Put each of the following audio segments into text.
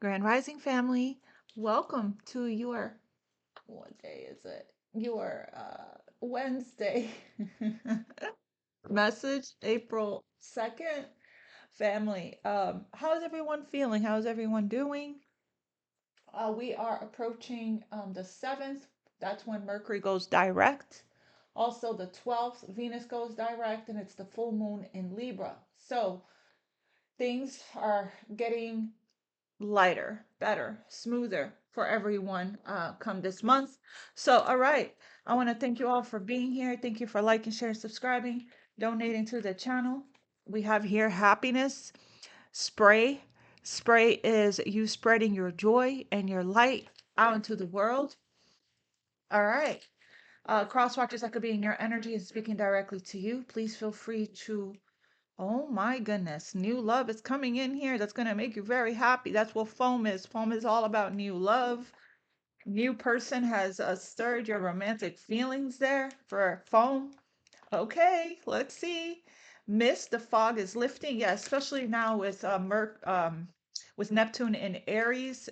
Grand Rising family, welcome to your, what day is it? Your Wednesday message, April 2nd. Family, how's everyone feeling? How's everyone doing? We are approaching the 7th. That's when Mercury goes direct. Also, the 12th, Venus goes direct, and it's the full moon in Libra. So things are getting lighter, better, smoother for everyone come this month. So, all right, I want to thank you all for being here. Thank you for liking, sharing, subscribing, donating to the channel. We have here happiness spray. Spray is you spreading your joy and your light out into the world. All right. Cross watchers that could be in your energy and speaking directly to you. Please feel free to. Oh my goodness, new love is coming in here. That's going to make you very happy. That's what foam is. Foam is all about new love. New person has stirred your romantic feelings there for foam. Okay, let's see. Mist, the fog is lifting. Yeah, especially now with Neptune in Aries.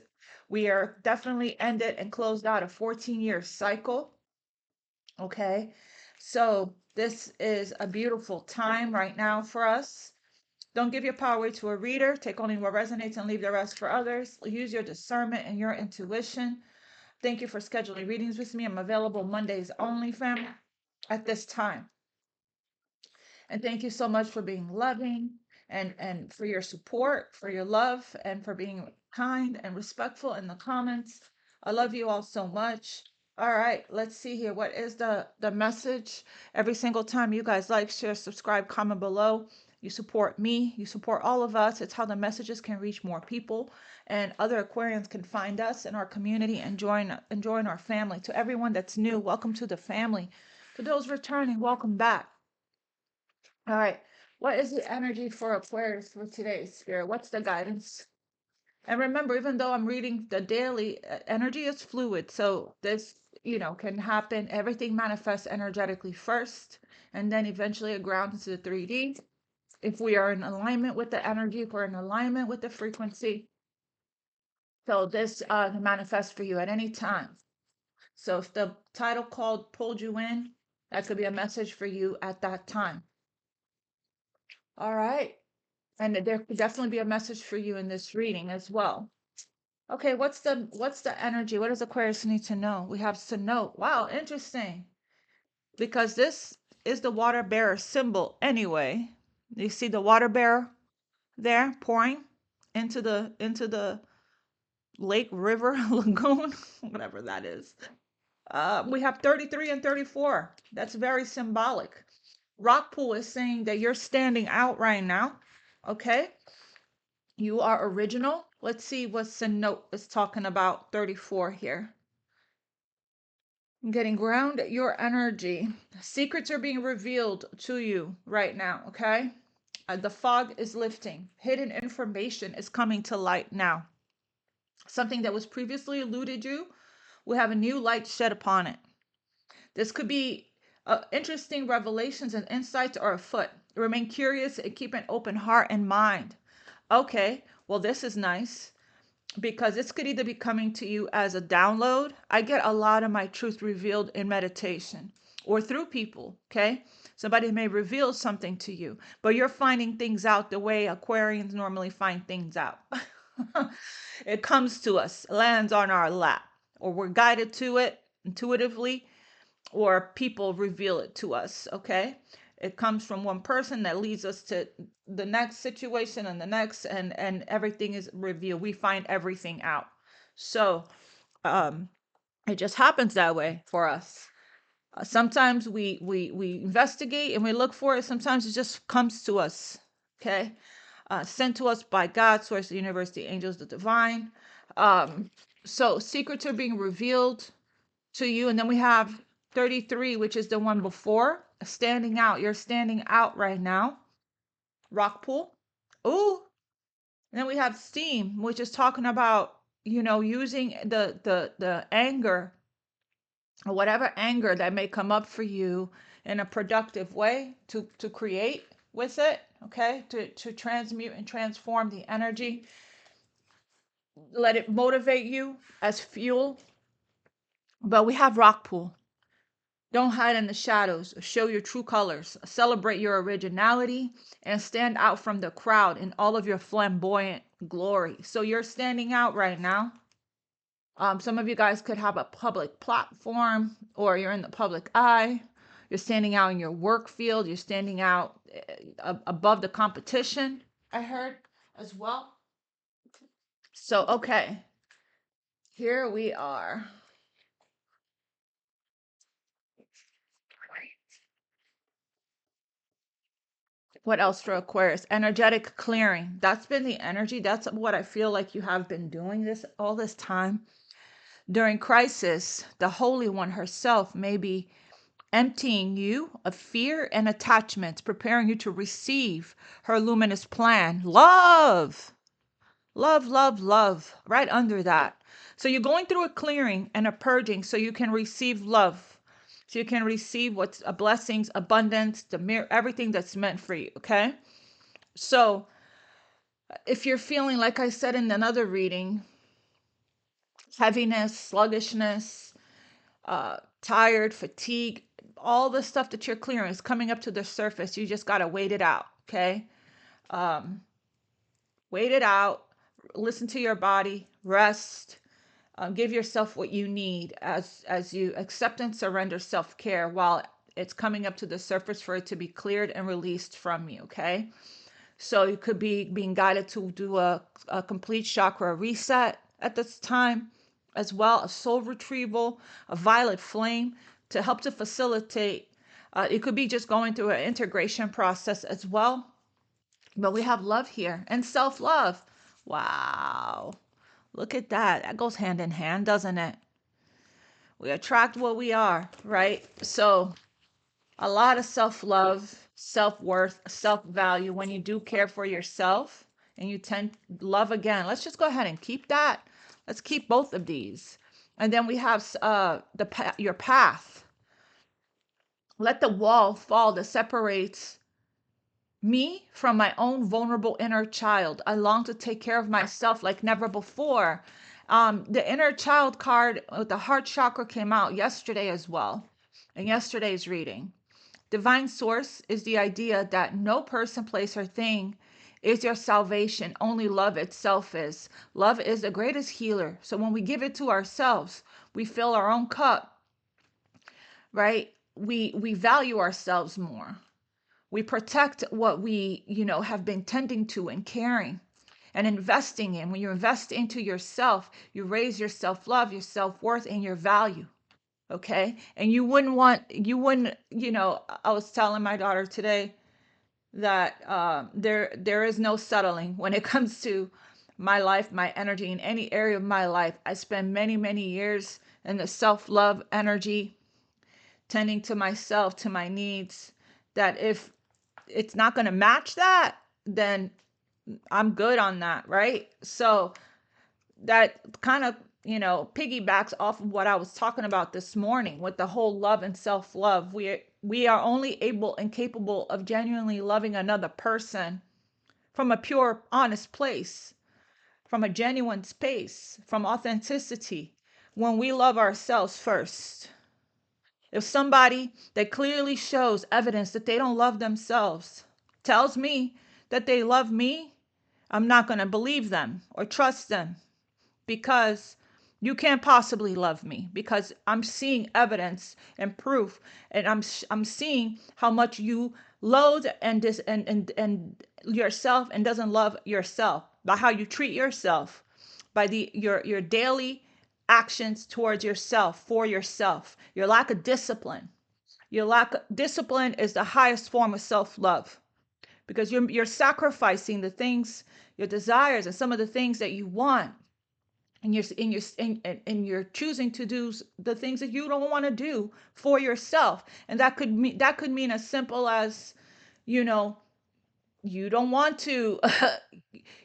We are definitely ended and closed out a 14-year cycle. Okay, so this is a beautiful time right now for us. Don't give your power away to a reader. Take only what resonates and leave the rest for others. Use your discernment and your intuition. Thank you for scheduling readings with me. I'm available Mondays only, fam, at this time. And thank you so much for being loving and for your support, for your love, and for being kind and respectful in the comments. I love you all so much. All right, let's see here. What is the message? Every single time you guys like, share, subscribe, comment below. You support me, you support all of us. It's how the messages can reach more people and other Aquarians can find us in our community and join our family. To everyone that's new, welcome to the family. To those returning, welcome back. All right. What is the energy for Aquarius for today, Spirit? What's the guidance? And remember, even though I'm reading the daily, energy is fluid. So this, can happen. Everything manifests energetically first, and then eventually it grounds into the 3D. If we are in alignment with the energy, if we're in alignment with the frequency. So this can manifest for you at any time. So if the title called pulled you in, that could be a message for you at that time. All right. And there could definitely be a message for you in this reading as well. Okay, what's the energy? What does Aquarius need to know? We have to know. Wow, interesting. Because this is the water bearer symbol anyway. You see the water bearer there pouring into the lake, river, lagoon, whatever that is. We have 33 and 34. That's very symbolic. Rockpool is saying that you're standing out right now. Okay. You are original. Let's see what Note is talking about 34 here. Getting ground your energy. Secrets are being revealed to you right now, okay? The fog is lifting. Hidden information is coming to light now. Something that was previously eluded you will have a new light shed upon it. This could be interesting revelations and insights are afoot. Remain curious and keep an open heart and mind. Okay, well, this is nice because this could either be coming to you as a download. I get a lot of my truth revealed in meditation or through people, okay? Somebody may reveal something to you, but you're finding things out the way Aquarians normally find things out. It comes to us, lands on our lap, or we're guided to it intuitively, or people reveal it to us, okay? It comes from one person that leads us to the next situation and the next, and everything is revealed. We find everything out. So it just happens that way for us. Sometimes we investigate and we look for it. Sometimes it just comes to us, okay? Sent to us by God, source, the universe, the angels, the divine. So secrets are being revealed to you. And then we have 33, which is the one before. Standing out. You're standing out right now. Rock pool. Ooh. And then we have steam, which is talking about, using the anger or whatever anger that may come up for you in a productive way to create with it, okay? To transmute and transform the energy. let it motivate you as fuel. But we have rock pool. Don't hide in the shadows. Show your true colors. Celebrate your originality and stand out from the crowd in all of your flamboyant glory. So you're standing out right now. Some of you guys could have a public platform, or you're in the public eye. You're standing out in your work field. You're standing out above the competition, I heard as well. So, okay, here we are. What else for Aquarius? Energetic clearing. That's been the energy. That's what I feel like you have been doing this all this time. During crisis, the Holy One herself may be emptying you of fear and attachments, preparing you to receive her luminous plan. Love, love, love, love, right under that. So you're going through a clearing and a purging so you can receive love. So you can receive what's a blessings, abundance, everything that's meant for you, okay? So if you're feeling, like I said in another reading, heaviness, sluggishness, tired, fatigue, all the stuff that you're clearing is coming up to the surface. You just got to wait it out, okay? Wait it out. Listen to your body. Rest. Give yourself what you need as you accept and surrender self-care while it's coming up to the surface for it to be cleared and released from you, okay? So you could be being guided to do a complete chakra reset at this time, as well, a soul retrieval, a violet flame to help to facilitate. It could be just going through an integration process as well. But we have love here and self-love. Wow. Look at that. That goes hand in hand, doesn't it? We attract what we are, right? So a lot of self-love, self-worth, self-value when you do care for yourself and you tend love again. Let's just go ahead and keep that. Let's keep both of these. And then we have your path. Let the wall fall that separates me from my own vulnerable inner child. I long to take care of myself like never before. The inner child card with the heart chakra came out yesterday as well, in yesterday's reading. Divine source is the idea that no person, place, or thing is your salvation. Only love itself is. Love is the greatest healer. So when we give it to ourselves, we fill our own cup, right? We value ourselves more. We protect what we, have been tending to and caring and investing in. When you invest into yourself, you raise your self-love, your self-worth, and your value. Okay. And you wouldn't, I was telling my daughter today that there is no settling when it comes to my life, my energy in any area of my life. I spend many, many years in the self-love energy, tending to myself, to my needs, that if it's not going to match that, then I'm good on that, right? So that kind of, piggybacks off of what I was talking about this morning with the whole love and self-love. We are only able and capable of genuinely loving another person from a pure, honest place, from a genuine space, from authenticity, when we love ourselves first. If somebody that clearly shows evidence that they don't love themselves tells me that they love me, I'm not going to believe them or trust them, because you can't possibly love me, because I'm seeing evidence and proof, and I'm seeing how much you loathe and yourself and doesn't love yourself, by how you treat yourself, by your daily actions towards yourself, for yourself, your lack of discipline. Your lack of discipline is the highest form of self-love, because you're sacrificing the things, your desires, and some of the things that you want, and you're choosing to do the things that you don't want to do for yourself. And that could mean as simple as, you don't want to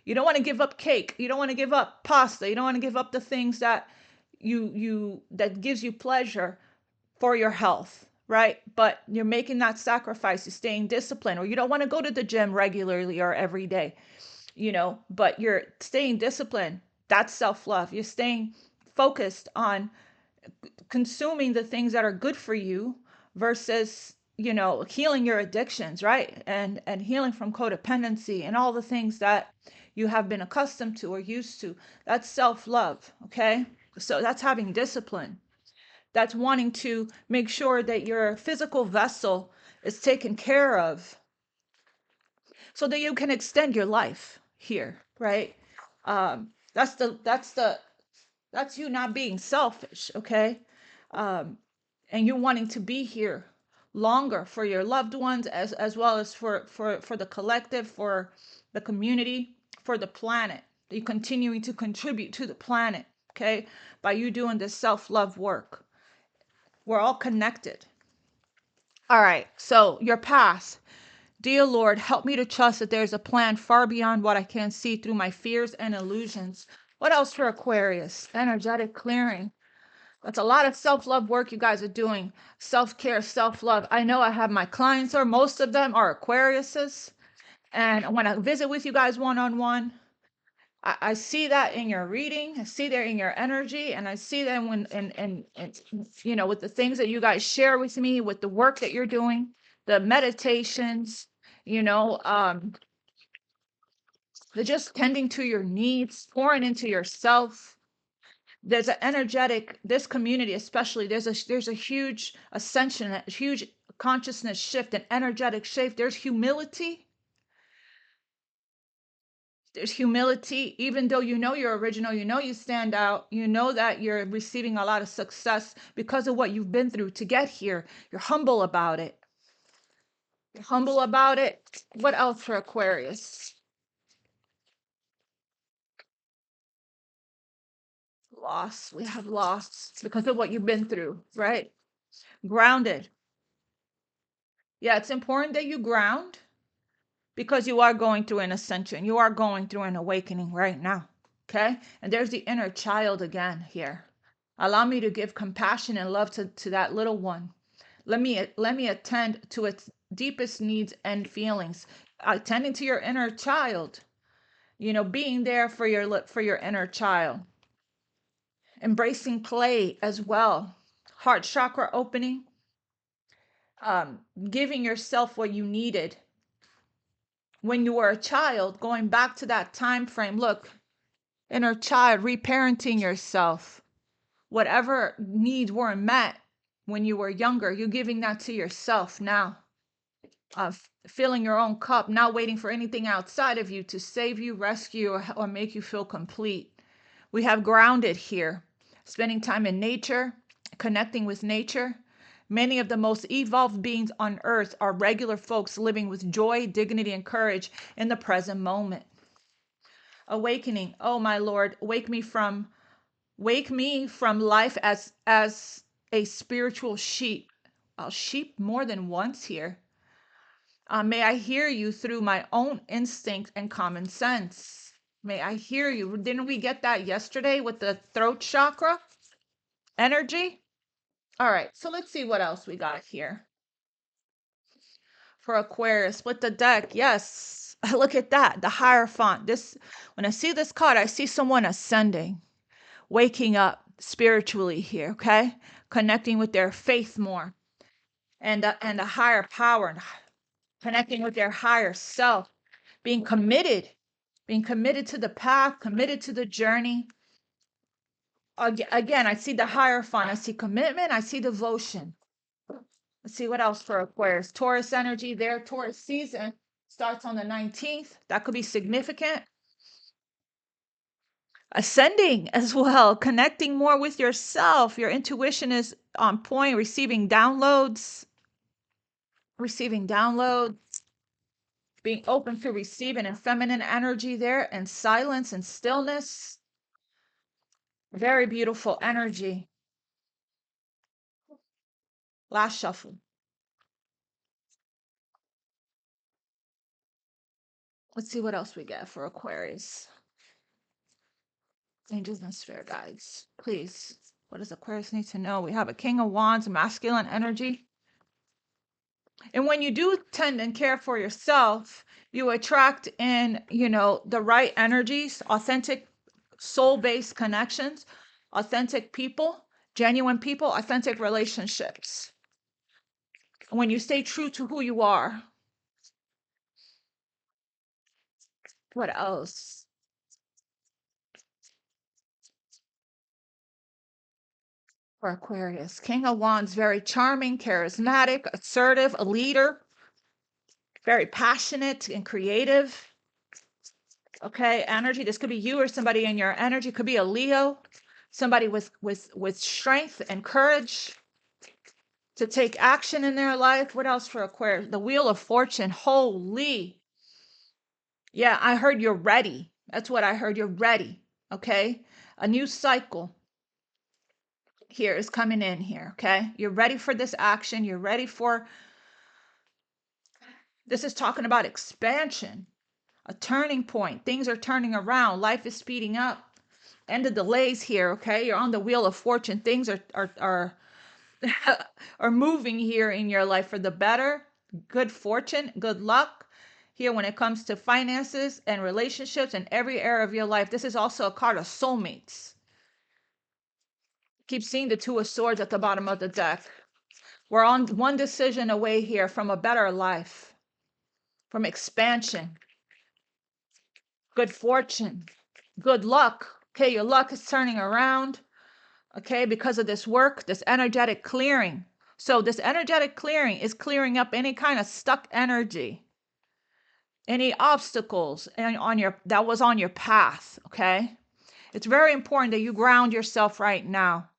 you don't want to give up cake, you don't want to give up pasta, you don't want to give up the things that that gives you pleasure for your health, right? But you're making that sacrifice, you're staying disciplined, or you don't want to go to the gym regularly or every day, but you're staying disciplined That's self-love. You're staying focused on consuming the things that are good for you versus, healing your addictions, right? And healing from codependency and all the things that you have been accustomed to or used to. That's self-love, okay? So that's having discipline. That's wanting to make sure that your physical vessel is taken care of so that you can extend your life here, right? That's you not being selfish, okay? Um, and you wanting to be here longer for your loved ones, as well as for the collective, for the community, for the planet. You continuing to contribute to the planet, okay? By you doing this self-love work. We're all connected. All right, so your past. Dear Lord, help me to trust that there's a plan far beyond what I can see through my fears and illusions. What else for Aquarius? Energetic clearing. That's a lot of self-love work you guys are doing. Self-care, self-love. I know I have my clients, or most of them are Aquariuses. And when I visit with you guys one-on-one, I see that in your reading. I see that in your energy. And I see that when, and with the things that you guys share with me, with the work that you're doing, the meditations, you know, um, they're just tending to your needs, pouring into yourself. There's an energetic, this community especially, there's a huge ascension, a huge consciousness shift, an energetic shift. There's humility. There's humility, even though you know you're original, you know you stand out, you know that you're receiving a lot of success because of what you've been through to get here. You're humble about it. You're humble about it. What else for Aquarius? Loss. We have loss because of what you've been through, right? Grounded. Yeah, it's important that you ground because you are going through an ascension. You are going through an awakening right now. Okay? And there's the inner child again here. Allow me to give compassion and love to that little one. Let me attend to its deepest needs and feelings. Attending to your inner child. Being there for your inner child. Embracing play as well. Heart chakra opening. Giving yourself what you needed when you were a child, going back to that time frame. Look, inner child, reparenting yourself. Whatever needs weren't met when you were younger, you're giving that to yourself now. Filling your own cup, not waiting for anything outside of you to save you, rescue, or make you feel complete. We have grounded here, spending time in nature, connecting with nature. Many of the most evolved beings on earth are regular folks living with joy, dignity, and courage in the present moment. Awakening. Oh my Lord, wake me from life as a spiritual sheep. I'll sheep more than once here. May I hear you through my own instinct and common sense. May I hear you. Didn't we get that yesterday with the throat chakra energy? All right, so let's see what else we got here for Aquarius with the deck. Yes, look at that, the Hierophant. When I see this card, I see someone ascending, waking up spiritually here, okay? Connecting with their faith more and a higher power, and connecting with their higher self, being committed to the path, committed to the journey. Again, I see the Hierophant, I see commitment, I see devotion. Let's see what else for Aquarius. Taurus energy, their Taurus season starts on the 19th. That could be significant. Ascending as well, connecting more with yourself. Your intuition is on point, receiving downloads, being open to receiving and feminine energy there, and silence and stillness. Very beautiful energy. Last shuffle. Let's see what else we get for Aquarius. Angels and spirit guides, please. What does Aquarius need to know? We have a King of Wands, masculine energy. And when you do tend and care for yourself, you attract in, the right energies, authentic soul-based connections, authentic people, genuine people, authentic relationships. When you stay true to who you are. What else? For Aquarius, King of Wands, very charming, charismatic, assertive, a leader, very passionate and creative. Okay, energy. This could be you or somebody in your energy. Could be a Leo, somebody with strength and courage to take action in their life. What else for Aquarius? The Wheel of Fortune. Holy. Yeah, I heard you're ready. That's what I heard. You're ready. Okay, a new cycle here is coming in here. Okay, you're ready for this action. You're ready for. This is talking about expansion, a turning point. Things are turning around. Life is speeding up. End of delays here. Okay, you're on the Wheel of Fortune. Things are are moving here in your life for the better. Good fortune, good luck here when it comes to finances and relationships in every area of your life. This is also a card of soulmates. Keep seeing the Two of Swords at the bottom of the deck. We're on one decision away here from a better life, from expansion, good fortune, good luck. Okay, your luck is turning around. Okay, because of this work, this energetic clearing. So this energetic clearing is clearing up any kind of stuck energy, any obstacles on your that was on your path. Okay, it's very important that you ground yourself right now,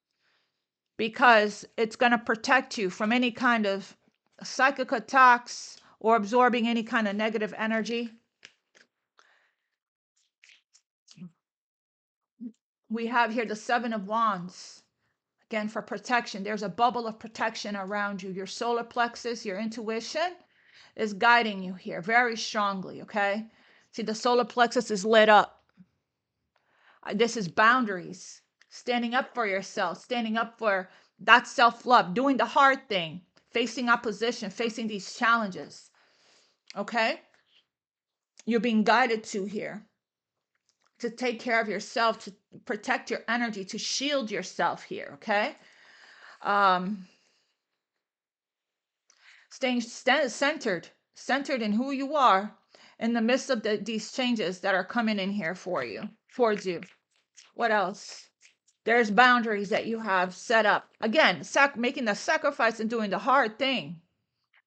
because it's going to protect you from any kind of psychic attacks or absorbing any kind of negative energy. We have here the Seven of Wands. Again, for protection, there's a bubble of protection around you. Your solar plexus, your intuition is guiding you here very strongly, okay? See, the solar plexus is lit up. This is boundaries, standing up for yourself, standing up for that self-love, doing the hard thing, facing opposition, facing these challenges, okay? You're being guided to here to take care of yourself, to protect your energy, to shield yourself here, okay? Staying centered in who you are in the midst of these changes that are coming in here towards you. What else? There's boundaries that you have set up. Again, making the sacrifice and doing the hard thing.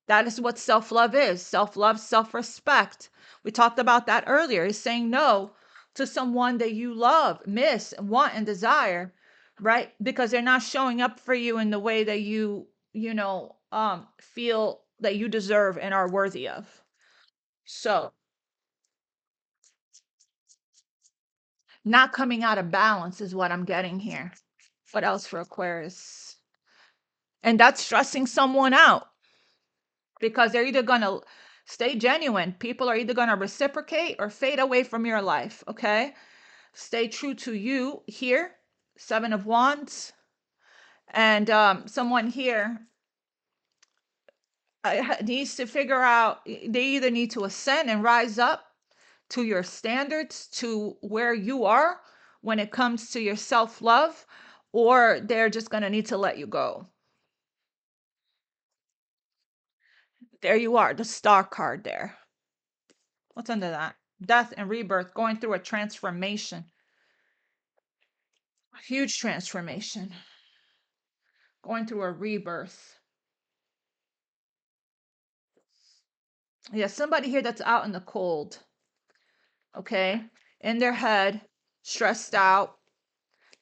That is what self-love is. Self-love, self-respect. We talked about that earlier. Is saying no to someone that you love, miss, want, and desire, right? Because they're not showing up for you in the way that you feel that you deserve and are worthy of. So, not coming out of balance is what I'm getting here. What else for Aquarius? And that's stressing someone out, because they're either going to stay genuine. People are either going to reciprocate or fade away from your life, okay? Stay true to you here. Seven of Wands. And someone here needs to figure out, they either need to ascend and rise up to your standards, to where you are when it comes to your self-love, or they're just going to need to let you go. There you are, the Star card there. What's under that? Death and rebirth, going through a transformation. A huge transformation. Going through a rebirth. Yeah, somebody here that's out in the cold. Okay? In their head, stressed out,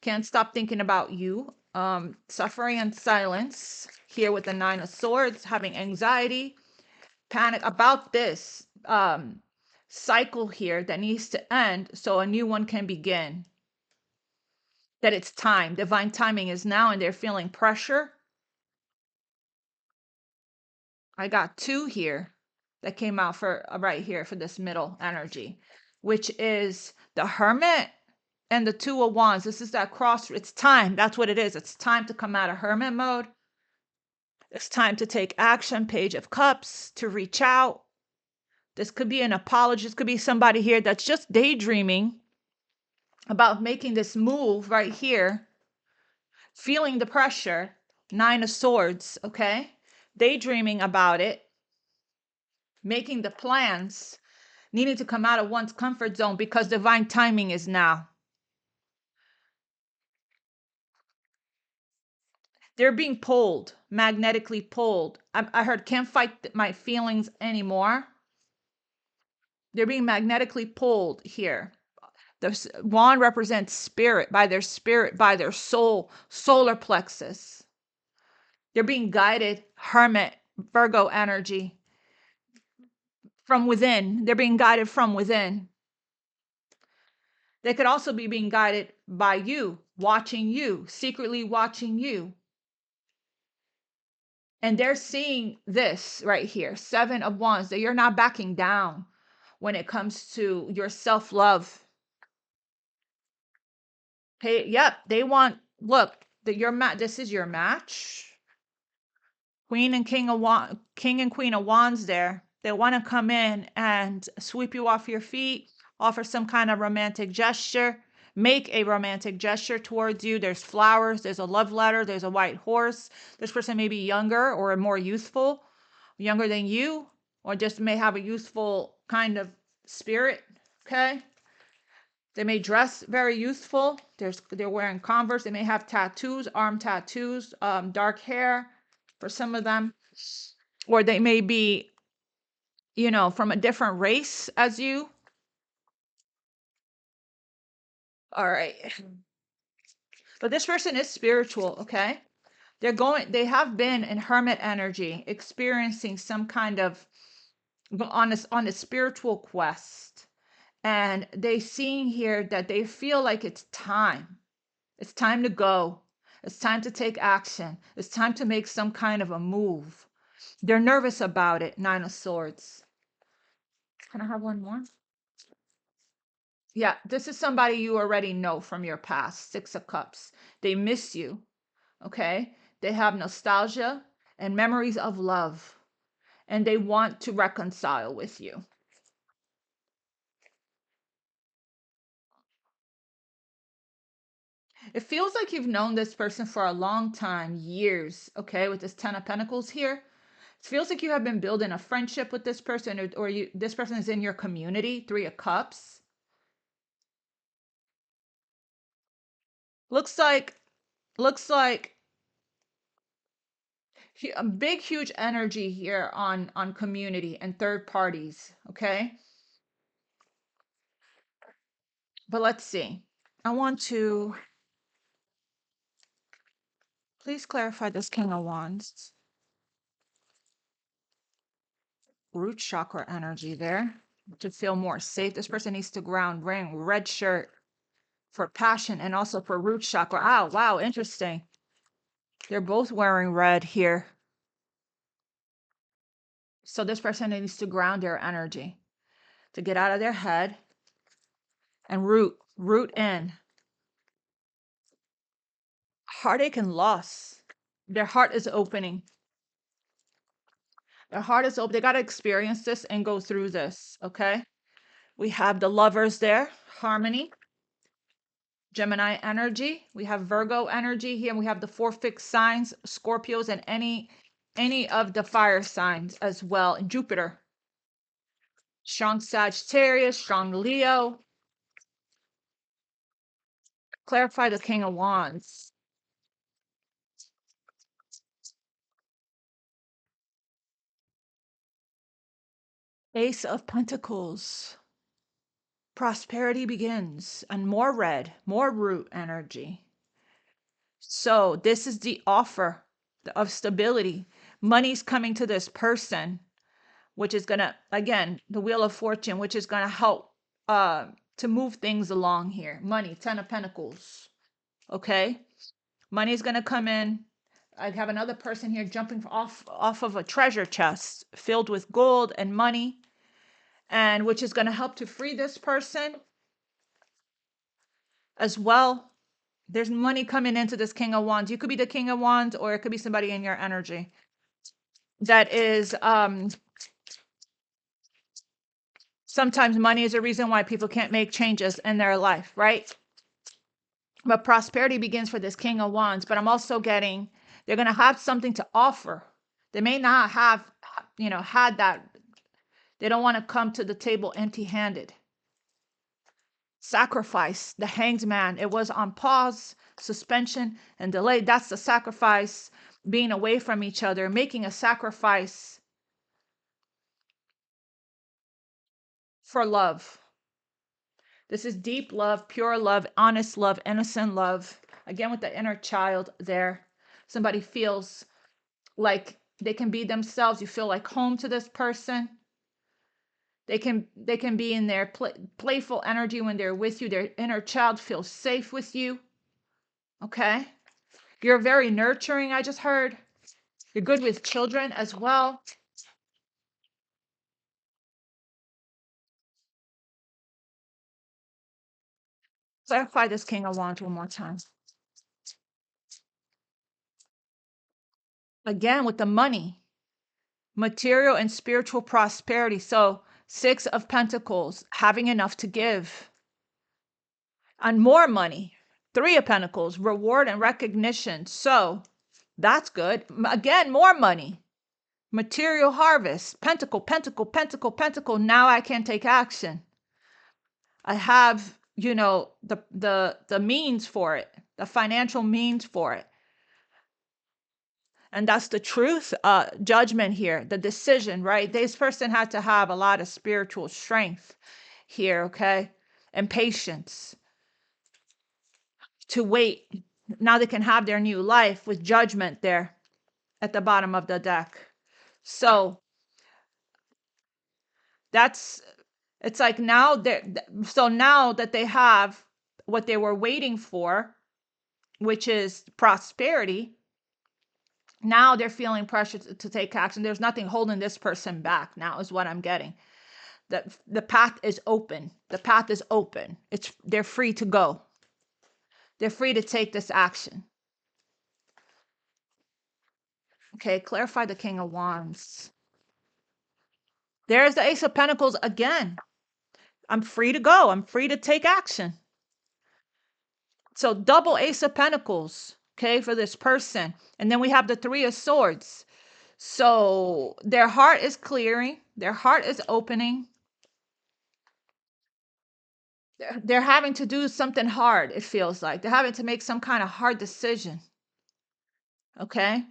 can't stop thinking about you. Suffering in silence. Here with the Nine of Swords, having anxiety, panic about this cycle here that needs to end so a new one can begin. That it's time. Divine timing is now, and they're feeling pressure. I got two here that came out for right here for this middle energy, which is the Hermit and the Two of Wands. This is that cross. It's time. That's what it is. It's time to come out of hermit mode. It's time to take action. Page of Cups, to reach out. This could be an apology. This could be somebody here that's just daydreaming about making this move right here, feeling the pressure, 9 of Swords, okay? Daydreaming about it, making the plans, needing to come out of one's comfort zone because divine timing is now. They're being pulled, magnetically pulled. I heard can't fight my feelings anymore. They're being magnetically pulled here. The wand represents spirit, by their soul, solar plexus. They're being guided, Hermit, Virgo energy, from within. They're being guided from within. They could also be being guided by you, watching you, secretly watching you. And they're seeing this right here, 7 of Wands, that you're not backing down when it comes to your self-love. Hey, yep, they want, look, that your this is your match. Queen and King and Queen of Wands there. They want to come in and sweep you off your feet, offer some kind of romantic gesture, make a romantic gesture towards you. There's flowers, there's a love letter, there's a white horse. This person may be younger or more youthful, younger than you, or just may have a youthful kind of spirit, okay? They may dress very youthful. They're wearing Converse. They may have tattoos, arm tattoos, dark hair for some of them. Or they may be, from a different race as you. All right. But this person is spiritual, okay? They have been in hermit energy, experiencing some kind of on a spiritual quest. And they seeing here that they feel like it's time. It's time to go. It's time to take action. It's time to make some kind of a move. They're nervous about it. 9 of Swords. Can I have one more? Yeah, this is somebody you already know from your past. 6 of Cups. They miss you, okay? They have nostalgia and memories of love, and they want to reconcile with you. It feels like you've known this person for a long time, years, okay, with this 10 of Pentacles here. It feels like you have been building a friendship with this person, or this person is in your community. 3 of Cups. Looks like a big, huge energy here on community and third parties, okay? But let's see. I want to please clarify this King of Wands. Root chakra energy there to feel more safe. This person needs to ground, wearing red shirt for passion and also for root chakra. Oh, wow, interesting. They're both wearing red here. So this person needs to ground their energy, to get out of their head and root in. Heartache and loss. Their heart is opening. Their heart is open. They got to experience this and go through this, okay? We have the Lovers there, harmony. Gemini energy. We have Virgo energy here. And we have the 4 fixed signs, Scorpios, and any of the fire signs as well. And Jupiter. Strong Sagittarius, strong Leo. Clarify the King of Wands. Ace of Pentacles. Prosperity begins. And more red, more root energy. So this is the offer of stability. Money's coming to this person, which is going to, again, the Wheel of Fortune, which is going to help to move things along here. Money, 10 of Pentacles. Okay? Money's going to come in. I have another person here jumping off of a treasure chest filled with gold and money, and which is going to help to free this person as well. There's money coming into this King of Wands. You could be the King of Wands, or it could be somebody in your energy that is sometimes money is a reason why people can't make changes in their life, right? But prosperity begins for this King of Wands. But I'm also getting, they're going to have something to offer. They may not have, had that. They don't want to come to the table empty-handed. Sacrifice, the Hanged Man. It was on pause, suspension, and delay. That's the sacrifice, being away from each other, making a sacrifice for love. This is deep love, pure love, honest love, innocent love. Again, with the inner child there. Somebody feels like they can be themselves. You feel like home to this person. They can be in their playful energy when they're with you. Their inner child feels safe with you. Okay? You're very nurturing, I just heard. You're good with children as well. Clarify this King of Wands one more time. Again, with the money, material and spiritual prosperity. So 6 of Pentacles, having enough to give. And more money. 3 of Pentacles, reward and recognition. So that's good. Again, more money. Material harvest. Pentacle, pentacle, pentacle, pentacle. Now I can take action. I have, the means for it, the financial means for it. And that's the truth, judgment here, the decision, right? This person had to have a lot of spiritual strength here, okay? And patience to wait. Now they can have their new life with judgment there at the bottom of the deck. So it's like now now that they have what they were waiting for, which is prosperity, now they're feeling pressure to take action. There's nothing holding this person back now, is what I'm getting. The path is open. The path is open. They're free to go. They're free to take this action. Okay, clarify the King of Wands. There's the Ace of Pentacles again. I'm free to go. I'm free to take action. So double Ace of Pentacles, okay, for this person. And then we have the 3 of Swords. So their heart is clearing. Their heart is opening. They're having to do something hard, it feels like. They're having to make some kind of hard decision. Okay?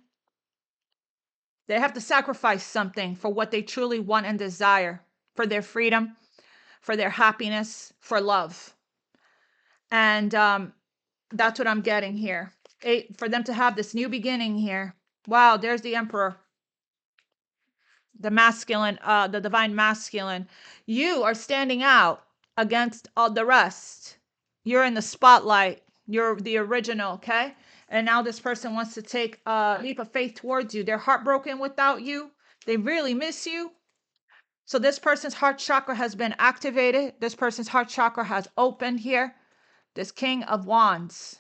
They have to sacrifice something for what they truly want and desire, for their freedom, for their happiness, for love. And that's what I'm getting here. For them to have this new beginning here. Wow, there's the Emperor. The masculine, the divine masculine. You are standing out against all the rest. You're in the spotlight. You're the original, okay? And now this person wants to take a leap of faith towards you. They're heartbroken without you. They really miss you. So this person's heart chakra has been activated. This person's heart chakra has opened here. This King of Wands.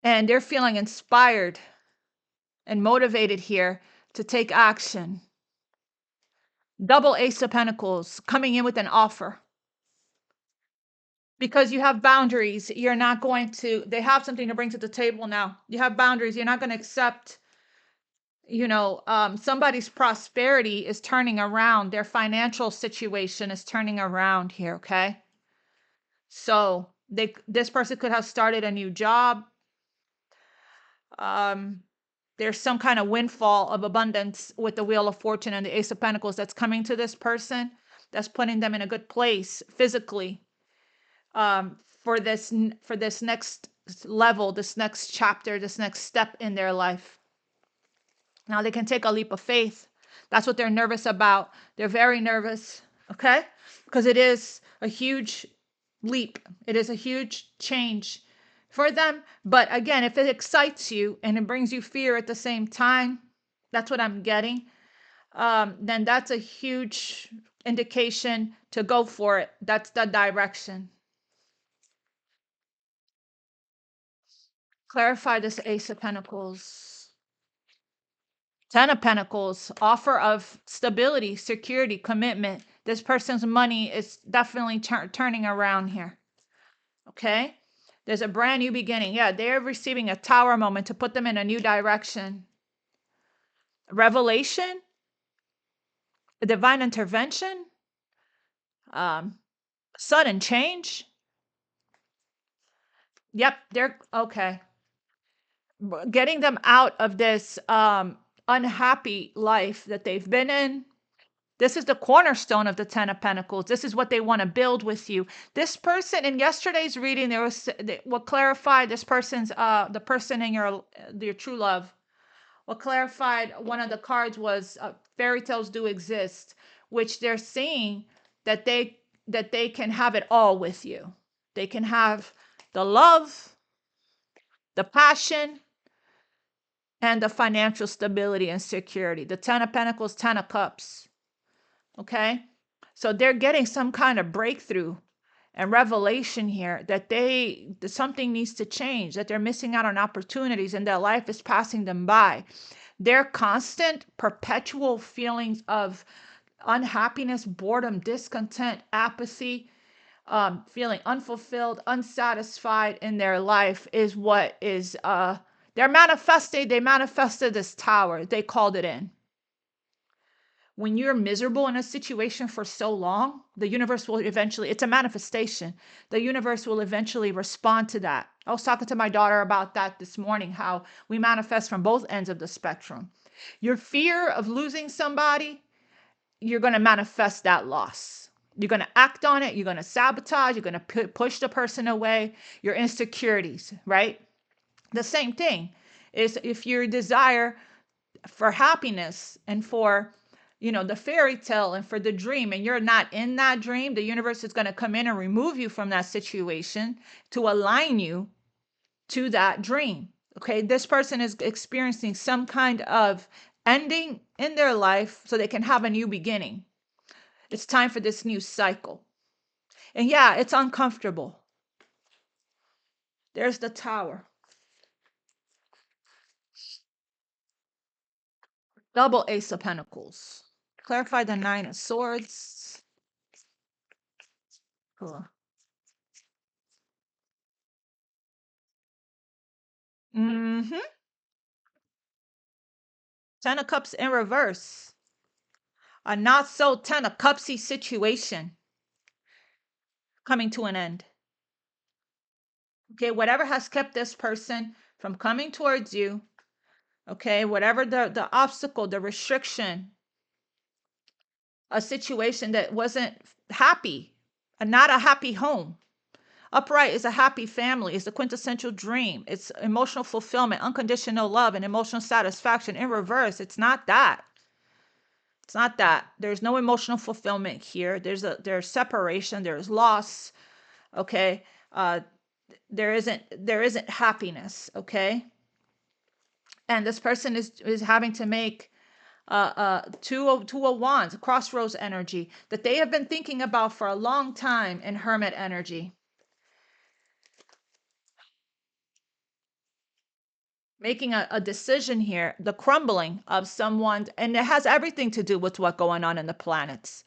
And they're feeling inspired and motivated here to take action. Double Ace of Pentacles coming in with an offer. Because you have boundaries, you're not going to, they have something to bring to the table now. You have boundaries. You're not going to accept, somebody's prosperity is turning around. Their financial situation is turning around here, okay? So this person could have started a new job. There's some kind of windfall of abundance with the Wheel of Fortune and the Ace of Pentacles that's coming to this person, that's putting them in a good place physically, for this next level, this next chapter, this next step in their life. Now they can take a leap of faith. That's what they're nervous about. They're very nervous, okay? Because it is a huge leap. It is a huge change for them. But again, if it excites you and it brings you fear at the same time, that's what I'm getting, then that's a huge indication to go for it. That's the direction. Clarify this Ace of Pentacles. 10 of Pentacles, offer of stability, security, commitment. This person's money is definitely turning around here. Okay? There's a brand new beginning. Yeah, they're receiving a tower moment to put them in a new direction. Revelation, a divine intervention, um, sudden change. Yep, they're okay. Getting them out of this unhappy life that they've been in. This is the cornerstone of the Ten of Pentacles. This is what they want to build with you. This person in yesterday's reading, there was what clarified this person's the person in your true love. What clarified one of the cards was fairy tales do exist, which they're seeing that they can have it all with you. They can have the love, the passion, and the financial stability and security. The Ten of Pentacles, Ten of Cups. Okay? So they're getting some kind of breakthrough and revelation here that something needs to change, that they're missing out on opportunities and that life is passing them by. Their constant, perpetual feelings of unhappiness, boredom, discontent, apathy, feeling unfulfilled, unsatisfied in their life is what is they manifested this tower. They called it in. When you're miserable in a situation for so long, the universe will eventually, it's a manifestation. The universe will eventually respond to that. I was talking to my daughter about that this morning, how we manifest from both ends of the spectrum. Your fear of losing somebody, you're going to manifest that loss. You're going to act on it. You're going to sabotage. You're going to push the person away. Your insecurities, right? The same thing is if your desire for happiness and for the fairy tale and for the dream, and you're not in that dream, the universe is going to come in and remove you from that situation to align you to that dream. Okay, this person is experiencing some kind of ending in their life so they can have a new beginning. It's time for this new cycle. And yeah, it's uncomfortable. There's the Tower. Double Ace of Pentacles. Clarify the Nine of Swords. Cool. Mm-hmm. Ten of Cups in reverse. A not so Ten of Cupsy situation coming to an end. Okay, whatever has kept this person from coming towards you, okay, whatever the obstacle, the restriction, a situation that wasn't happy, not a happy home. Upright is a happy family. It's the quintessential dream. It's emotional fulfillment, unconditional love, and emotional satisfaction. In reverse, it's not that. It's not that. There's no emotional fulfillment here. There's separation. There's loss. Okay. There isn't happiness. Okay. And this person is having to make two of wands, crossroads energy that they have been thinking about for a long time in hermit energy. Making a decision here, the crumbling of someone, and it has everything to do with what's going on in the planets,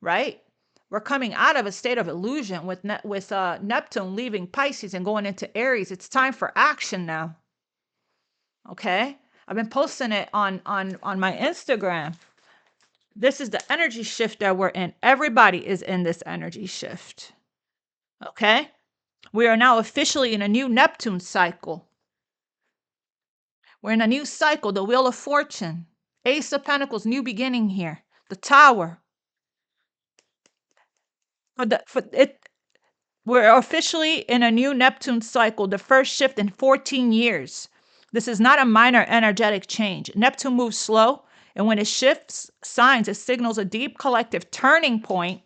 right? We're coming out of a state of illusion with Neptune leaving Pisces and going into Aries. It's time for action now. Okay, I've been posting it on my Instagram. This is the energy shift that we're in. Everybody is in this energy shift. Okay, we are now officially in a new Neptune cycle. We're in a new cycle, the Wheel of Fortune. Ace of Pentacles, new beginning here. The Tower. We're officially in a new Neptune cycle, the first shift in 14 years. This is not a minor energetic change. Neptune moves slow, and when it shifts signs, it signals a deep collective turning point.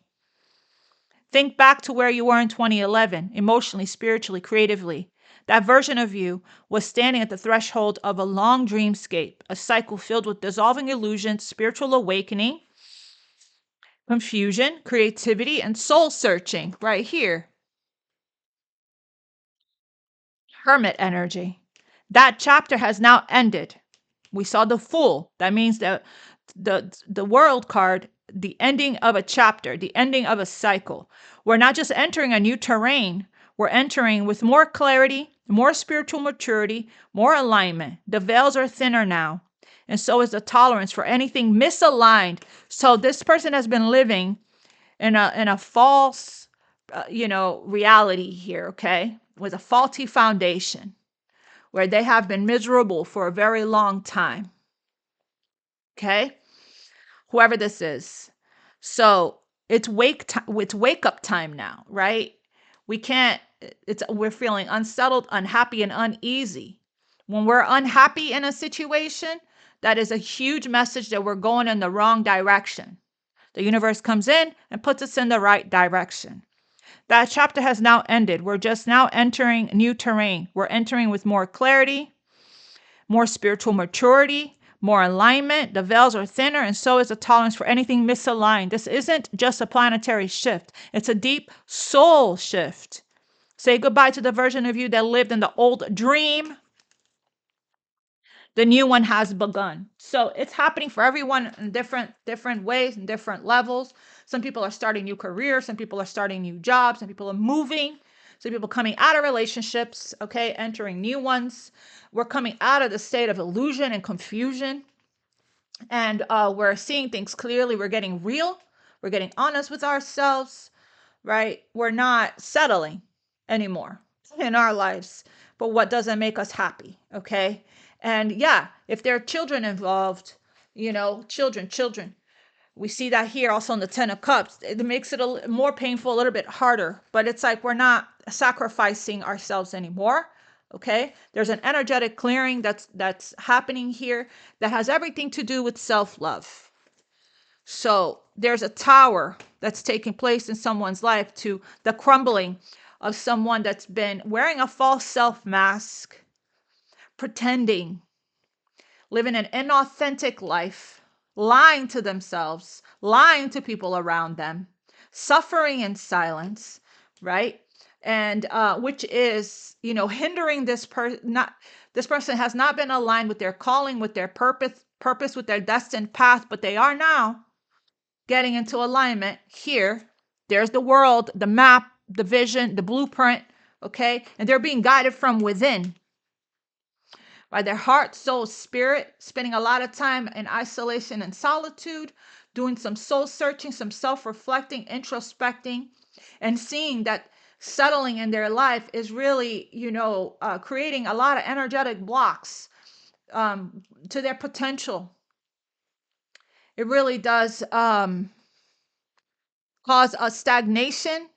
Think back to where you were in 2011, emotionally, spiritually, creatively. That version of you was standing at the threshold of a long dreamscape, a cycle filled with dissolving illusions, spiritual awakening, confusion, creativity, and soul searching right here. Hermit energy. That chapter has now ended. We saw the Fool. That means that the World card, the ending of a chapter, the ending of a cycle. We're not just entering a new terrain. we're entering with more clarity, more spiritual maturity, more alignment. The veils are thinner now. And so is the tolerance for anything misaligned. So this person has been living in a false, reality here, okay? With a faulty foundation where they have been miserable for a very long time. Okay? Whoever this is. So it's wake up time now, right? We're feeling unsettled, unhappy, and uneasy. When we're unhappy in a situation, that is a huge message that we're going in the wrong direction. The universe comes in and puts us in the right direction. That chapter has now ended. We're just now entering new terrain. We're entering with more clarity, more spiritual maturity, more alignment. The veils are thinner, and so is the tolerance for anything misaligned. This isn't just a planetary shift, it's a deep soul shift. Say goodbye to the version of you that lived in the old dream. The new one has begun. So it's happening for everyone in different ways and different levels. Some people are starting new careers. Some people are starting new jobs. Some people are moving. Some people coming out of relationships, okay, entering new ones. We're coming out of the state of illusion and confusion. And we're seeing things clearly. We're getting real. We're getting honest with ourselves, right? We're not settling anymore in our lives for what doesn't make us happy, okay? And yeah, if there are children involved, children, we see that here also in the 10 of Cups. It makes it more painful, a little bit harder, but it's like we're not sacrificing ourselves anymore. Okay, there's an energetic clearing that's happening here that has everything to do with self-love. So there's a tower that's taking place in someone's life to the crumbling of someone that's been wearing a false self mask, pretending, living an inauthentic life, lying to themselves, lying to people around them, suffering in silence, right? And which is, hindering this person. This person has not been aligned with their calling, with their purpose, with their destined path, but they are now getting into alignment here. There's the world, the map, the vision, the blueprint, okay? And they're being guided from within by their heart, soul, spirit, spending a lot of time in isolation and solitude, doing some soul searching, some self-reflecting, introspecting, and seeing that settling in their life is really, creating a lot of energetic blocks to their potential. It really does cause a stagnation,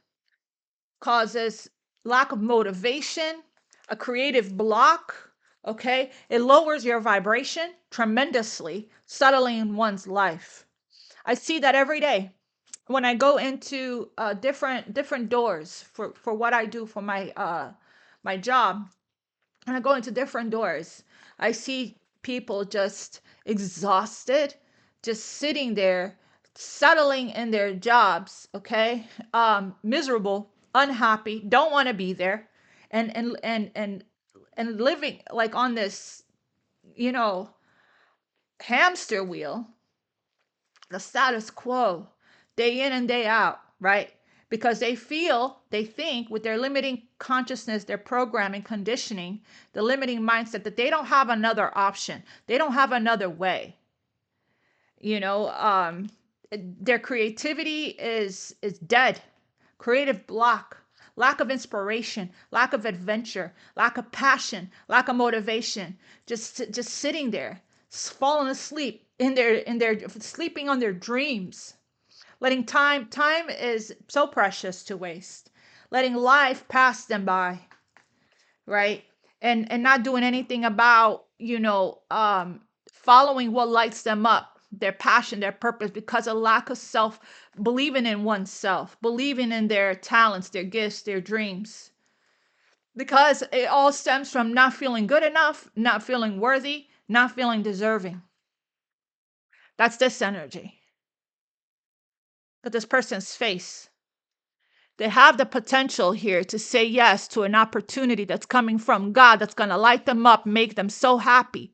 causes lack of motivation, a creative block. Okay, it lowers your vibration tremendously, settling in one's life. I see that every day when I go into different doors for what I do for my job. And I go into different doors. I see people just exhausted, just sitting there, settling in their jobs, okay? Miserable, unhappy, don't want to be there, and living like on this, you know, hamster wheel, the status quo, day in and day out, right? Because they think with their limiting consciousness, their programming, conditioning, the limiting mindset that they don't have another option. They don't have another way. Their creativity is dead. Creative block, lack of inspiration, lack of adventure, lack of passion, lack of motivation. Just sitting there, falling asleep in their sleeping on their dreams. Letting time is so precious to waste. Letting life pass them by, right? And not doing anything about, following what lights them up, their passion, their purpose, because of lack of self, believing in oneself, believing in their talents, their gifts, their dreams. Because it all stems from not feeling good enough, not feeling worthy, not feeling deserving. That's this energy. Look at this person's face. They have the potential here to say yes to an opportunity that's coming from God that's going to light them up, make them so happy.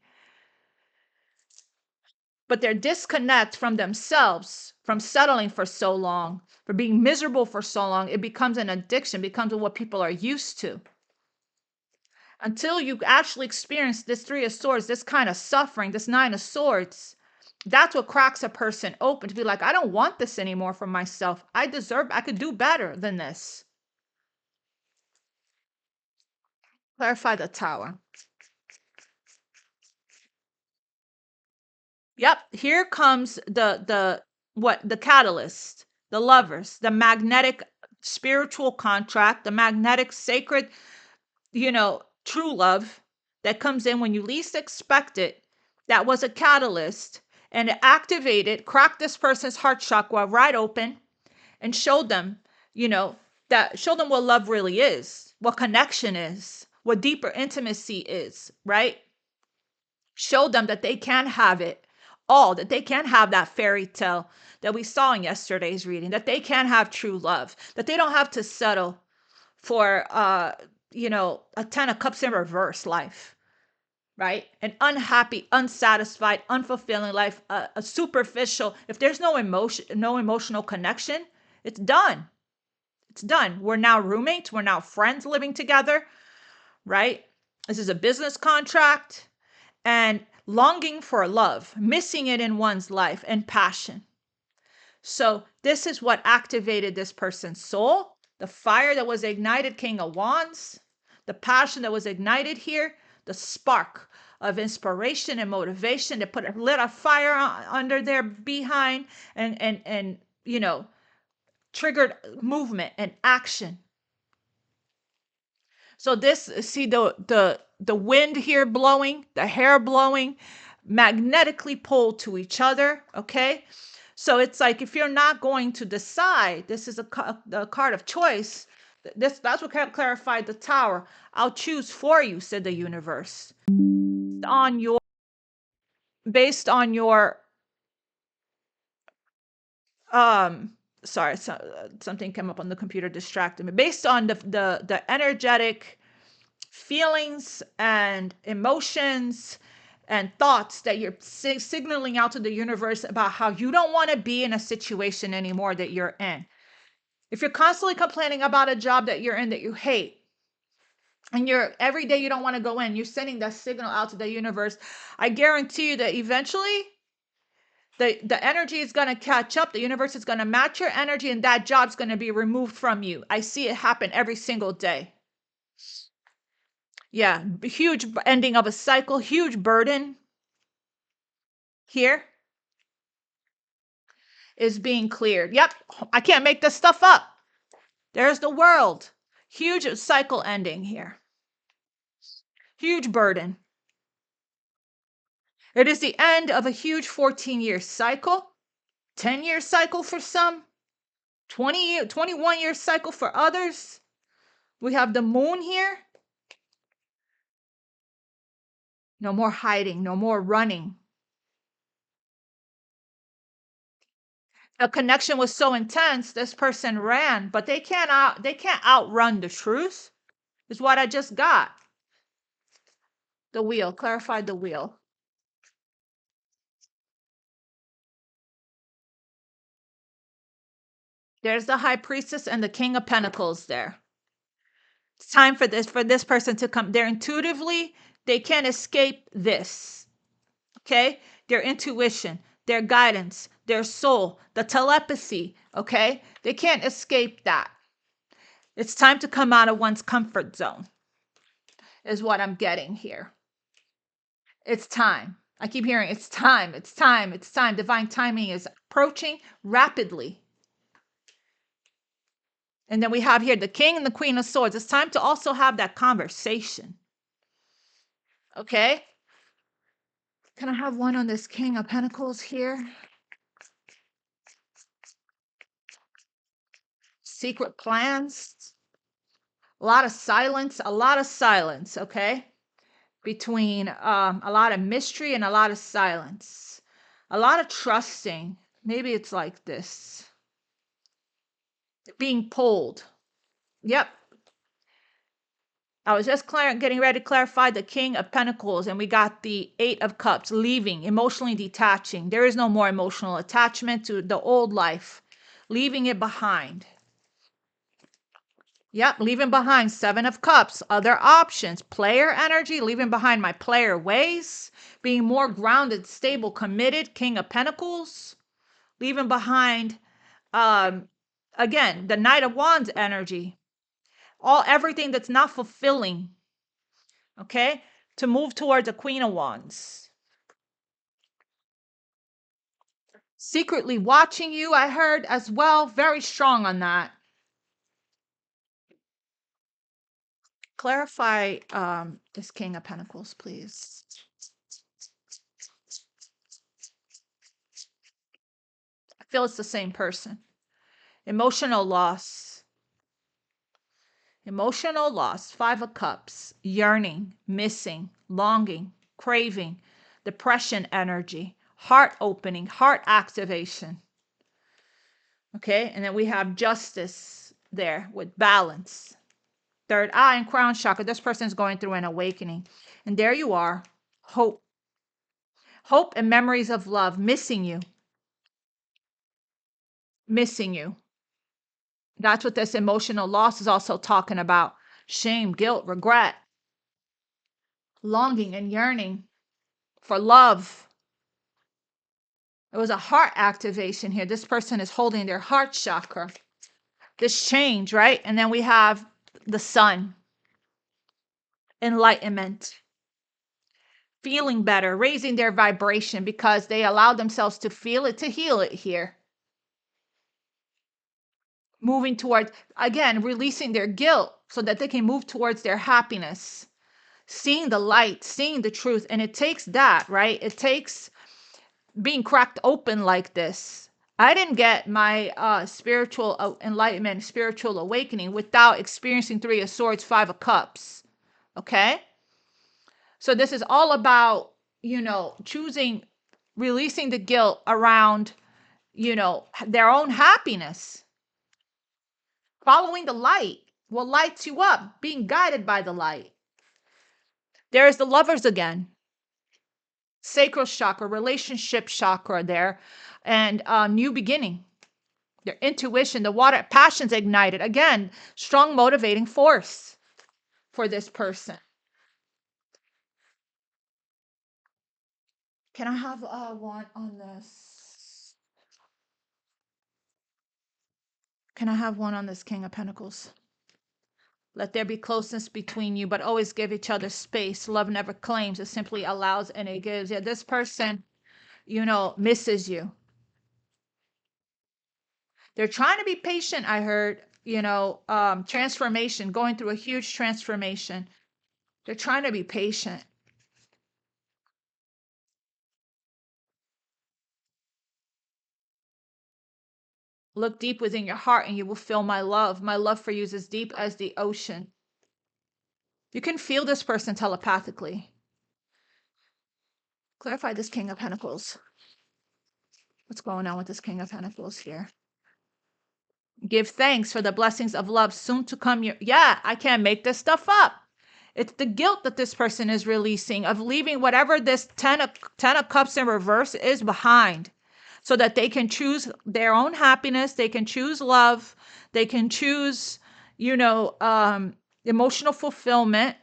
But their disconnect from themselves, from settling for so long, for being miserable for so long. It becomes an addiction, becomes what people are used to. Until you actually experience this Three of Swords, this kind of suffering, this Nine of Swords, that's what cracks a person open to be like, I don't want this anymore for myself. I could do better than this. Clarify the Tower. Yep, here comes the catalyst, the Lovers, the magnetic spiritual contract, the magnetic sacred, true love that comes in when you least expect it. That was a catalyst, and it activated, cracked this person's heart chakra right open, and showed them, showed them what love really is, what connection is, what deeper intimacy is, right? Showed them that they can have it all, that they can have that fairy tale that we saw in yesterday's reading, that they can have true love, that they don't have to settle for a 10 of cups in reverse life, right? An unhappy, unsatisfied, unfulfilling life, a superficial. If there's no emotion, no emotional connection, it's done. It's done. We're now roommates, we're now friends living together, right? This is a business contract, and longing for love, missing it in one's life, and passion. So this is what activated this person's soul. The fire that was ignited, King of Wands, the passion that was ignited here, the spark of inspiration and motivation that lit a fire under their behind, and triggered movement and action. So this, see the wind here blowing, the hair blowing, magnetically pulled to each other. Okay. So it's like, if you're not going to decide, this is the card of choice. That's what clarified the Tower. I'll choose for you, said the universe. Based on your sorry, something came up on the computer, distracted me. Based on the energetic feelings and emotions and thoughts that you're signaling out to the universe about how you don't want to be in a situation anymore that you're in. If you're constantly complaining about a job that you're in that you hate, and every day you don't want to go in, you're sending that signal out to the universe. I guarantee you that eventually the energy is going to catch up. The universe is going to match your energy, and that job's going to be removed from you. I see it happen every single day. Yeah, huge ending of a cycle, huge burden here is being cleared. Yep, I can't make this stuff up. There's the World. Huge cycle ending here. Huge burden. It is the end of a huge 14-year cycle, 10-year cycle for some, 21-year cycle for others. We have the Moon here. No more hiding, no more running. The connection was so intense, this person ran, but they can't outrun the truth. Is what I just got. The Wheel, clarified the Wheel. There's the High Priestess and the King of Pentacles there. It's time for this person to come. They're intuitively, they can't escape this. Okay? Their intuition, their guidance, their soul, the telepathy, okay? They can't escape that. It's time to come out of one's comfort zone, is what I'm getting here. It's time. I keep hearing it's time, it's time, it's time. Divine timing is approaching rapidly. And then we have here the King and the Queen of Swords. It's time to also have that conversation. Okay? Can I have one on this King of Pentacles here? Secret plans. A lot of silence, okay? Between a lot of mystery and a lot of silence. A lot of trusting. Maybe it's like this. Being pulled. Yep. I was just getting ready to clarify the King of Pentacles, and we got the Eight of Cups, leaving, emotionally detaching. There is no more emotional attachment to the old life, leaving it behind. Yep, leaving behind Seven of Cups, other options, player energy, leaving behind my player ways, being more grounded, stable, committed, King of Pentacles, leaving behind, again, the Knight of Wands energy, everything that's not fulfilling, okay, to move towards a Queen of Wands. Secretly watching you, I heard as well, very strong on that. Clarify this King of Pentacles, please. I feel it's the same person. Emotional loss. Emotional loss. Five of Cups. Yearning, missing, longing, craving, depression energy, heart opening, heart activation. Okay, and then we have Justice there with balance. Third eye and crown chakra. This person is going through an awakening. And there you are. Hope. Hope and memories of love. Missing you. Missing you. That's what this emotional loss is also talking about. Shame, guilt, regret, longing and yearning for love. It was a heart activation here. This person is holding their heart chakra. This change, right? And then we have the sun. Enlightenment. Feeling better, raising their vibration because they allow themselves to feel it, to heal it here. Moving towards, again, releasing their guilt so that they can move towards their happiness. Seeing the light, seeing the truth. And it takes that, right? It takes being cracked open like this. I didn't get my spiritual enlightenment, spiritual awakening without experiencing Three of Swords, Five of Cups. Okay? So this is all about, choosing, releasing the guilt around, their own happiness. Following the light. What lights you up? Being guided by the light. There's the Lovers again. Sacral chakra, relationship chakra there, and new beginning. Their intuition, the water, passions ignited. Again, strong motivating force for this person. Can I have one on this? Can I have one on this King of Pentacles? Let there be closeness between you, but always give each other space. Love never claims. It simply allows and it gives. Yeah, this person, misses you. They're trying to be patient, I heard, transformation, going through a huge transformation. They're trying to be patient. Look deep within your heart and you will feel my love. My love for you is as deep as the ocean. You can feel this person telepathically. Clarify this King of Pentacles. What's going on with this King of Pentacles here? Give thanks for the blessings of love soon to come. Yeah, I can't make this stuff up. It's the guilt that this person is releasing of leaving whatever this ten of Cups in reverse is behind, so that they can choose their own happiness. They can choose love. They can choose, emotional fulfillment.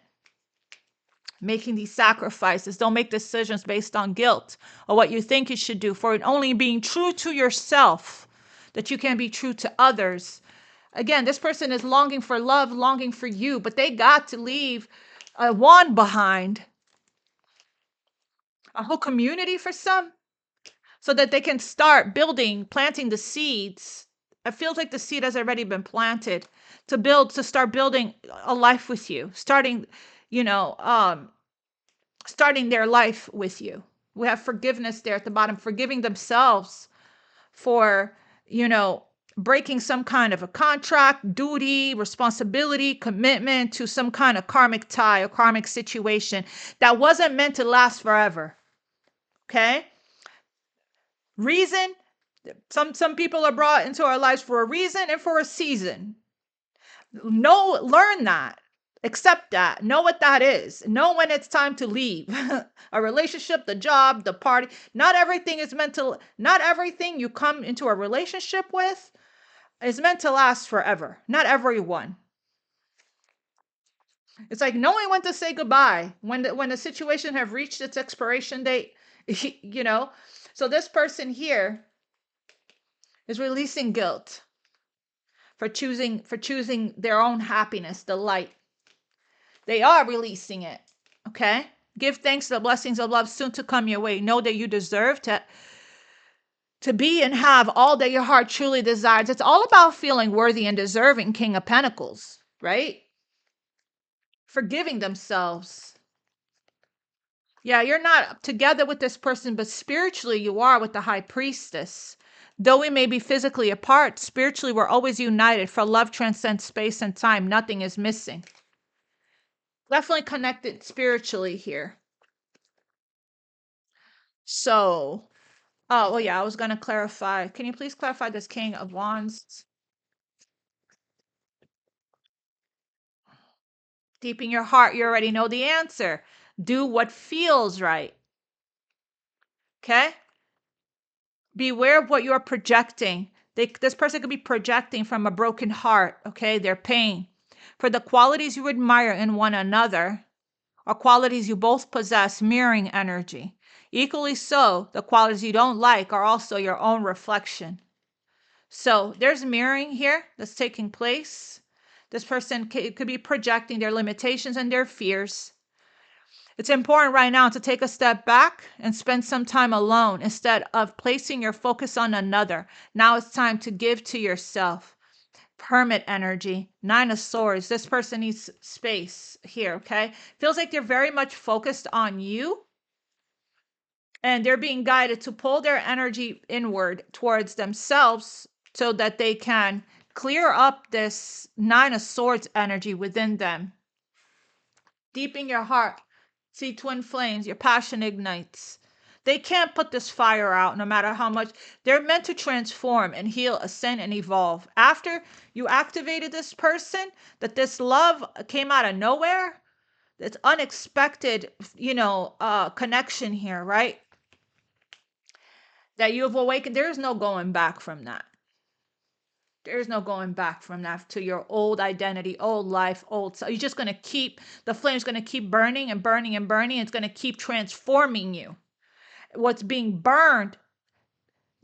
Making these sacrifices. Don't make decisions based on guilt or what you think you should do, for it only being true to yourself that you can be true to others. Again, this person is longing for love, longing for you, but they got to leave a wand behind, a whole community for some, so that they can start building, planting the seeds. It feels like the seed has already been planted to start building a life with you, starting their life with you. We have forgiveness there at the bottom, forgiving themselves for, breaking some kind of a contract, duty, responsibility, commitment to some kind of karmic tie or karmic situation that wasn't meant to last forever. Okay? Reason, some people are brought into our lives for a reason and for a season. Learn that. Accept that. Know what that is. Know when it's time to leave. A relationship, the job, the party. Not everything not everything you come into a relationship with is meant to last forever. Not everyone. It's like knowing when to say goodbye when the situation have reached its expiration date, you know. So this person here is releasing guilt for choosing their own happiness, the light. They are releasing it. Okay? Give thanks to the blessings of love soon to come your way. Know that you deserve to be and have all that your heart truly desires. It's all about feeling worthy and deserving, King of Pentacles, right? Forgiving themselves. Yeah, you're not together with this person, but spiritually you are with the High Priestess. Though we may be physically apart, spiritually we're always united, for love transcends space and time. Nothing is missing. Definitely connected spiritually here. So, oh, well, yeah, I was going to clarify. Can you please clarify this King of Wands? Deep in your heart, you already know the answer. Do what feels right. Okay? Beware of what you're projecting. This person could be projecting from a broken heart, okay? Their pain. For the qualities you admire in one another are qualities you both possess, mirroring energy. Equally so, the qualities you don't like are also your own reflection. So there's mirroring here that's taking place. This person could be projecting their limitations and their fears. It's important right now to take a step back and spend some time alone instead of placing your focus on another. Now it's time to give to yourself. Hermit energy, 9 of Swords. This person needs space here, okay? Feels like they're very much focused on you, and they're being guided to pull their energy inward towards themselves so that they can clear up this 9 of Swords energy within them. Deep in your heart, see twin flames, your passion ignites. They can't put this fire out no matter how much. They're meant to transform and heal, ascend, and evolve. After you activated this person, that this love came out of nowhere, it's unexpected, connection here, right? That you have awakened. There's no going back from that. There's no going back from that to your old identity, old life, old self. You're just going to keep, the flame's going to keep burning and burning and burning. It's going to keep transforming you. What's being burned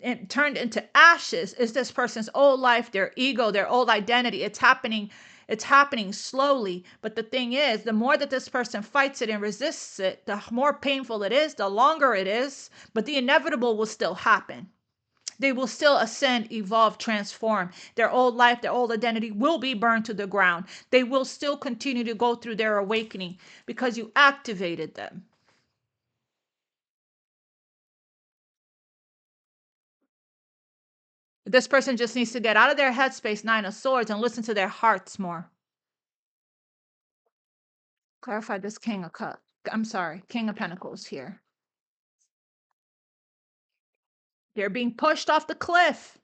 and turned into ashes is this person's old life, their ego, their old identity. It's happening slowly. But the thing is, the more that this person fights it and resists it, the more painful it is, the longer it is. But the inevitable will still happen. They will still ascend, evolve, transform. Their old life, their old identity will be burned to the ground. They will still continue to go through their awakening because you activated them. This person just needs to get out of their headspace, 9 of Swords, and listen to their hearts more. Clarify this King of Pentacles here. They're being pushed off the cliff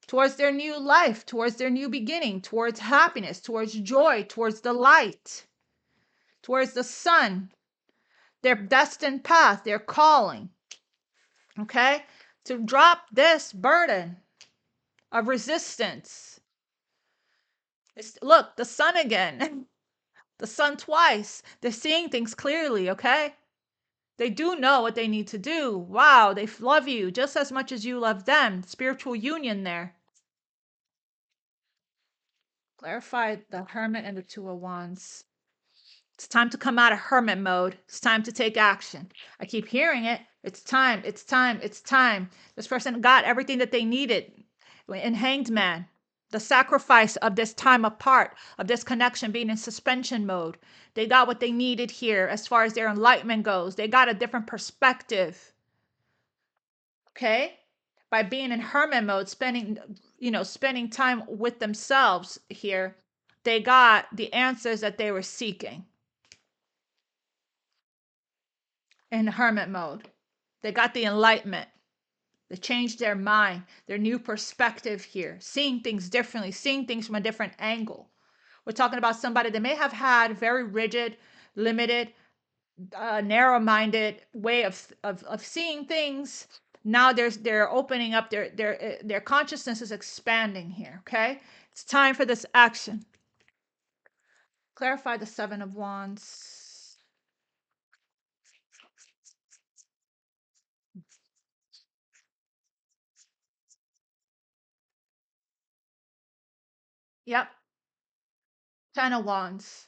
towards their new life, towards their new beginning, towards happiness, towards joy, towards the light, towards the sun, their destined path, their calling. Okay? To drop this burden of resistance. Look, the sun again. The sun twice. They're seeing things clearly, okay? They do know what they need to do. Wow, they love you just as much as you love them. Spiritual union there. Clarify the Hermit and the Two of Wands. It's time to come out of hermit mode. It's time to take action. I keep hearing it. It's time. It's time. It's time. This person got everything that they needed in Hanged Man. The sacrifice of this time apart, of this connection being in suspension mode. They got what they needed here as far as their enlightenment goes. They got a different perspective. Okay? By being in hermit mode, spending time with themselves here, they got the answers that they were seeking. In hermit mode. They got the enlightenment. They changed their mind, their new perspective here, seeing things differently, seeing things from a different angle. We're talking about somebody that may have had very rigid, limited, narrow-minded way of seeing things. Now they're opening up, their consciousness is expanding here. Okay, it's time for this action. Clarify the Seven of Wands. Yep. Ten of Wands.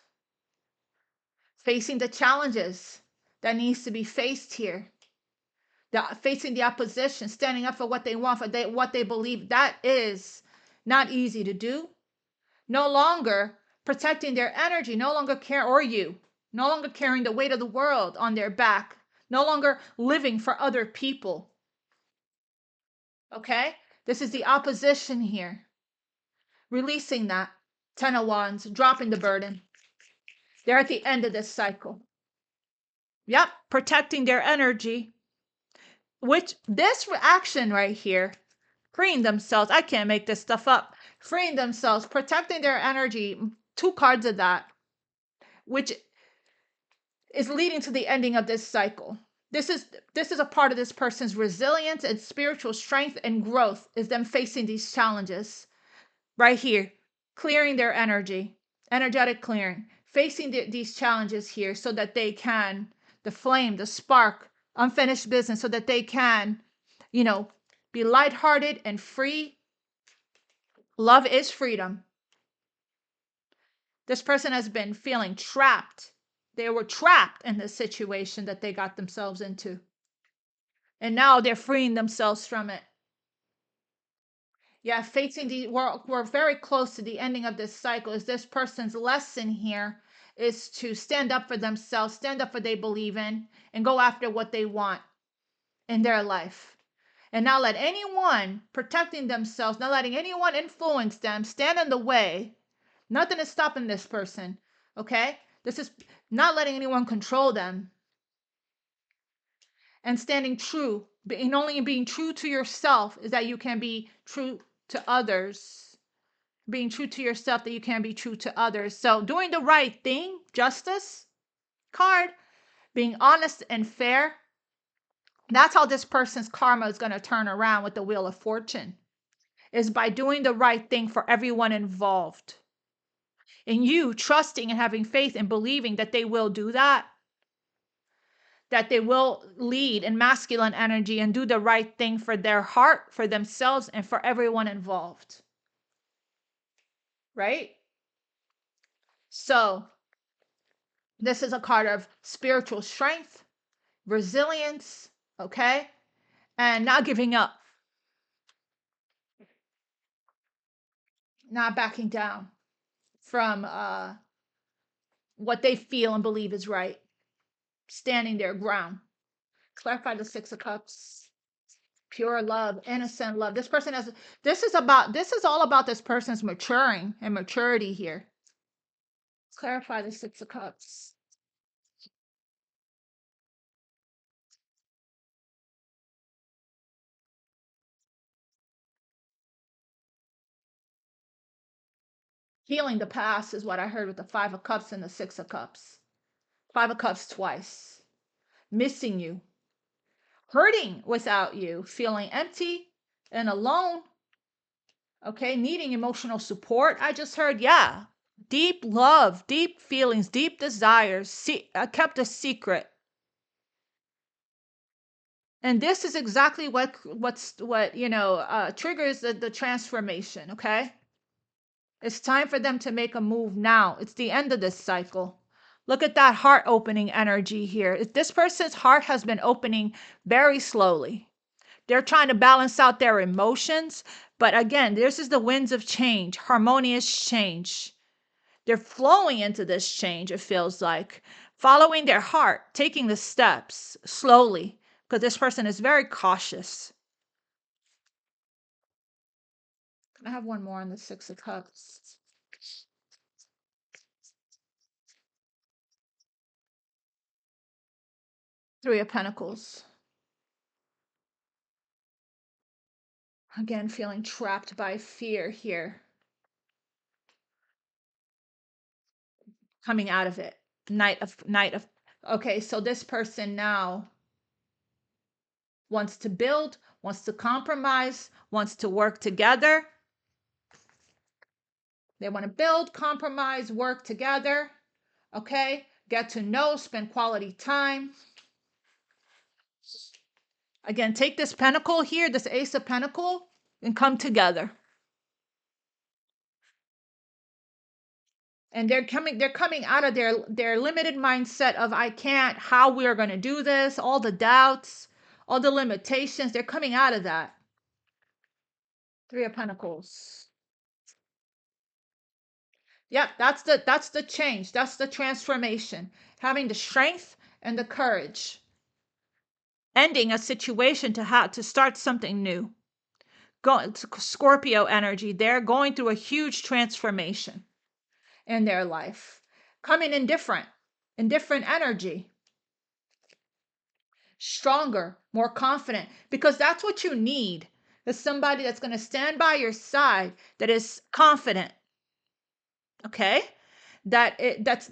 Facing the challenges that needs to be faced here. Facing the opposition, standing up for what they want, for what they believe. That is not easy to do. No longer protecting their energy, no longer no longer carrying the weight of the world on their back, no longer living for other people. Okay? This is the opposition here. Releasing that. Ten of Wands, dropping the burden. They're at the end of this cycle. Yep, protecting their energy. Which this action right here, freeing themselves, I can't make this stuff up. Freeing themselves, protecting their energy, 2 cards of that, which is leading to the ending of this cycle. This is a part of this person's resilience and spiritual strength and growth, is them facing these challenges right here, clearing their energy, energetic clearing, facing these challenges here so that they can, the flame, the spark, unfinished business, so that they can, be lighthearted and free. Love is freedom. This person has been feeling trapped. They were trapped in this situation that they got themselves into. And now they're freeing themselves from it. Yeah, we're very close to the ending of this cycle. Is this person's lesson here is to stand up for themselves, stand up for what they believe in, and go after what they want in their life. And not let anyone protecting themselves, not letting anyone influence them, stand in the way. Nothing is stopping this person. Okay? This is not letting anyone control them. And standing true, and only being true to yourself is that you can be true to others. Being true to yourself, that you can be true to others. So doing the right thing, justice card, being honest and fair, that's how this person's karma is going to turn around with the Wheel of Fortune, is by doing the right thing for everyone involved. And you trusting and having faith and believing that they will do that they will lead in masculine energy and do the right thing for their heart, for themselves, and for everyone involved. Right? So, this is a card of spiritual strength, resilience, okay? And not giving up, not backing down from what they feel and believe is right, standing their ground. Clarify the Six of Cups. Pure love, innocent love. This is all about this person's maturing and maturity here. Clarify the Six of Cups. Healing the past is what I heard with the Five of Cups and the Six of Cups. Five of Cups twice. Missing you. Hurting without you. Feeling empty and alone. Okay, needing emotional support. I just heard, yeah. Deep love, deep feelings, deep desires. Kept a secret. And this is exactly what triggers the transformation. Okay, it's time for them to make a move now. It's the end of this cycle. Look at that heart opening energy here. This person's heart has been opening very slowly. They're trying to balance out their emotions, but again, this is the winds of change, harmonious change. They're flowing into this change, it feels like, following their heart, taking the steps slowly, because this person is very cautious. I have one more on the Six of Cups. Three of Pentacles. Again, feeling trapped by fear here. coming out of it. Knight of, okay, so this person now wants to build, wants to compromise, wants to work together. They want to build, compromise, work together. Okay, get to know, spend quality time. Again, take this pentacle here, this ace of pentacle, and come together. And they're coming out of their limited mindset of I can't, how we are going to do this, all the doubts, all the limitations. They're coming out of that. Three of Pentacles. Yep, that's the change. That's the transformation. Having the strength and the courage. Ending a situation to start something new. Scorpio energy. They're going through a huge transformation in their life. Coming in different energy. Stronger, more confident, because that's what you need. Is somebody that's going to stand by your side that is confident. Okay? That's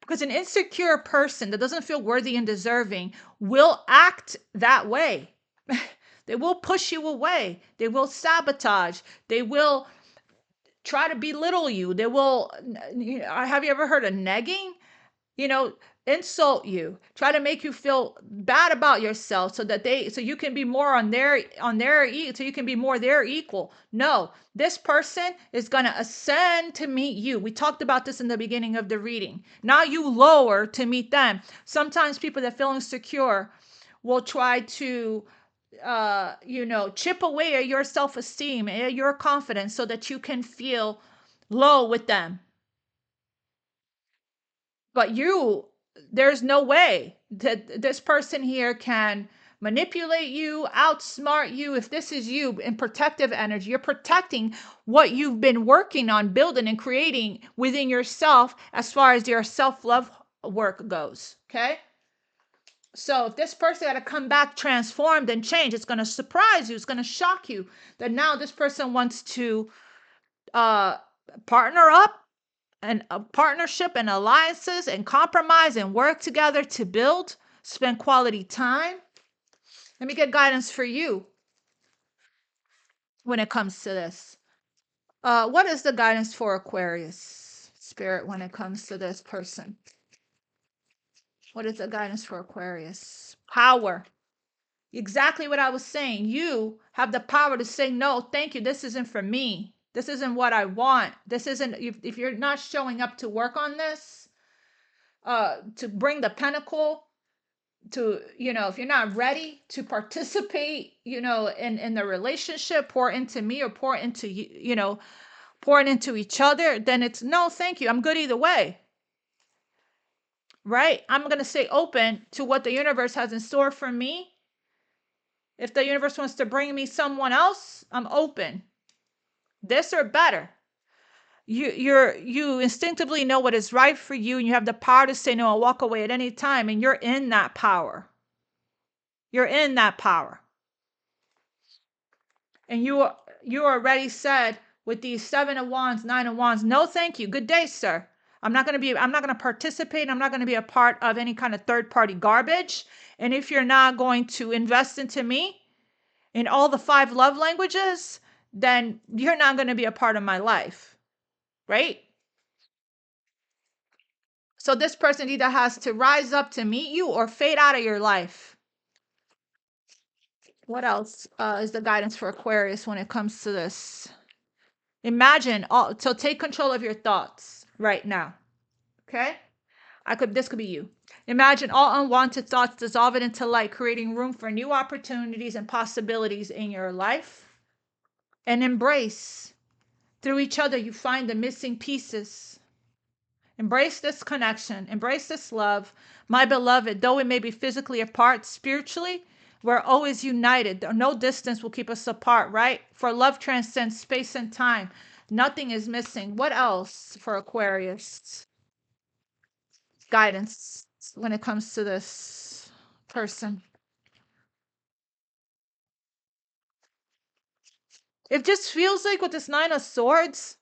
because an insecure person that doesn't feel worthy and deserving will act that way. They will push you away. They will sabotage. They will try to belittle you. They will, have you ever heard of negging? Insult you, try to make you feel bad about yourself so you can be more so you can be more their equal. No, this person is going to ascend to meet you. We talked about this in the beginning of the reading. Now you lower to meet them. Sometimes people that feel insecure will try to chip away at your self-esteem and your confidence so that you can feel low with them. But there's no way that this person here can manipulate you, outsmart you. If this is you in protective energy, you're protecting what you've been working on, building and creating within yourself as far as your self-love work goes. Okay? So if this person got to come back transformed and change, it's going to surprise you. It's going to shock you that now this person wants to partner up, and a partnership and alliances and compromise and work together to build, spend quality time. Let me get guidance for you when it comes to this. What is the guidance for Aquarius spirit when it comes to this person? What is the guidance for Aquarius? Power. Exactly what I was saying. You have the power to say, no, thank you. This isn't for me. This isn't what I want. This isn't, if you're not showing up to work on this, to bring the pentacle to, if you're not ready to participate, in the relationship, pour into me or pour into you, pouring into each other, then it's no, thank you. I'm good either way. Right? I'm going to stay open to what the universe has in store for me. If the universe wants to bring me someone else, I'm open. This or better. You instinctively know what is right for you, and you have the power to say no and walk away at any time, and you're in that power. You're in that power. And you already said with these 7 of Wands, 9 of Wands, no thank you. Good day, sir. I'm not going to participate. I'm not going to be a part of any kind of third-party garbage. And if you're not going to invest into me in all the 5 love languages, then you're not going to be a part of my life. Right? So this person either has to rise up to meet you or fade out of your life. What else is the guidance for Aquarius when it comes to this? Imagine so take control of your thoughts right now. Okay? This could be you. Imagine all unwanted thoughts dissolving into light, creating room for new opportunities and possibilities in your life. And embrace. Through each other, you find the missing pieces. Embrace this connection. Embrace this love. My beloved, though we may be physically apart, spiritually, we're always united. No distance will keep us apart, right? For love transcends space and time. Nothing is missing. What else for Aquarius? Guidance when it comes to this person. It just feels like with this 9 of Swords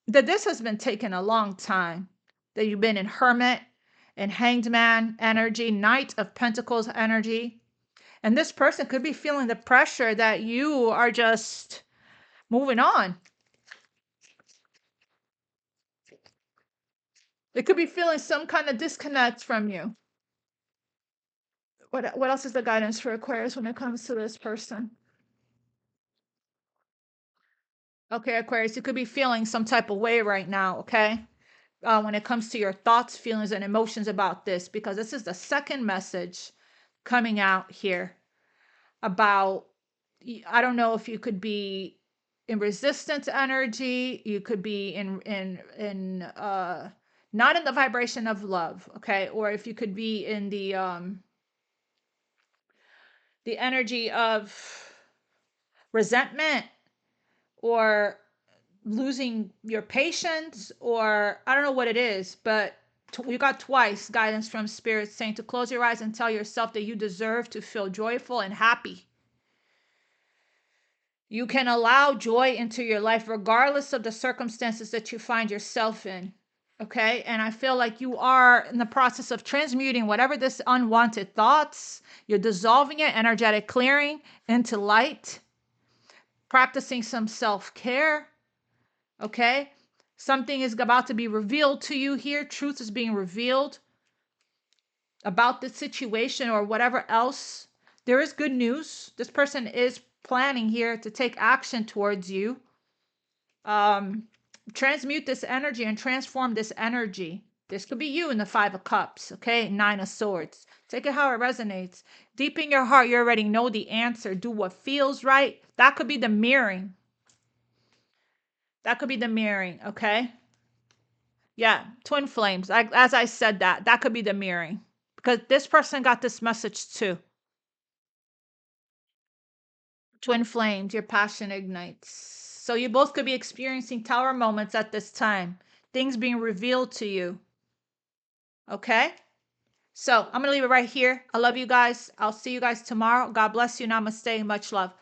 that this has been taking a long time. that you've been in Hermit and Hanged Man energy, Knight of Pentacles energy. And this person could be feeling the pressure that you are just moving on. They could be feeling some kind of disconnect from you. What else is the guidance for Aquarius when it comes to this person? Okay, Aquarius, you could be feeling some type of way right now, okay? When it comes to your thoughts, feelings, and emotions about this, because this is the second message coming out here about, I don't know if you could be in resistance energy, you could be in not in the vibration of love, okay? Or if you could be in the energy of resentment, or losing your patience, or I don't know what it is, but you got twice guidance from Spirit saying to close your eyes and tell yourself that you deserve to feel joyful and happy. You can allow joy into your life regardless of the circumstances that you find yourself in. Okay. And I feel like you are in the process of transmuting whatever this unwanted thoughts, you're dissolving it, energetic clearing into light, practicing some self-care. Okay. Something is about to be revealed to you here. Truth is being revealed about the situation or whatever else. There is good news. This person is planning here to take action towards you. Transmute this energy and transform this energy. This could be you in the 5 of Cups, okay? 9 of Swords. Take it how it resonates. Deep in your heart, you already know the answer. Do what feels right. That could be the mirroring. That could be the mirroring, okay? Yeah, twin flames. As I said that could be the mirroring. Because this person got this message too. Twin flames, your passion ignites. So you both could be experiencing tower moments at this time. Things being revealed to you. Okay? So I'm going to leave it right here. I love you guys. I'll see you guys tomorrow. God bless you. Namaste. Much love.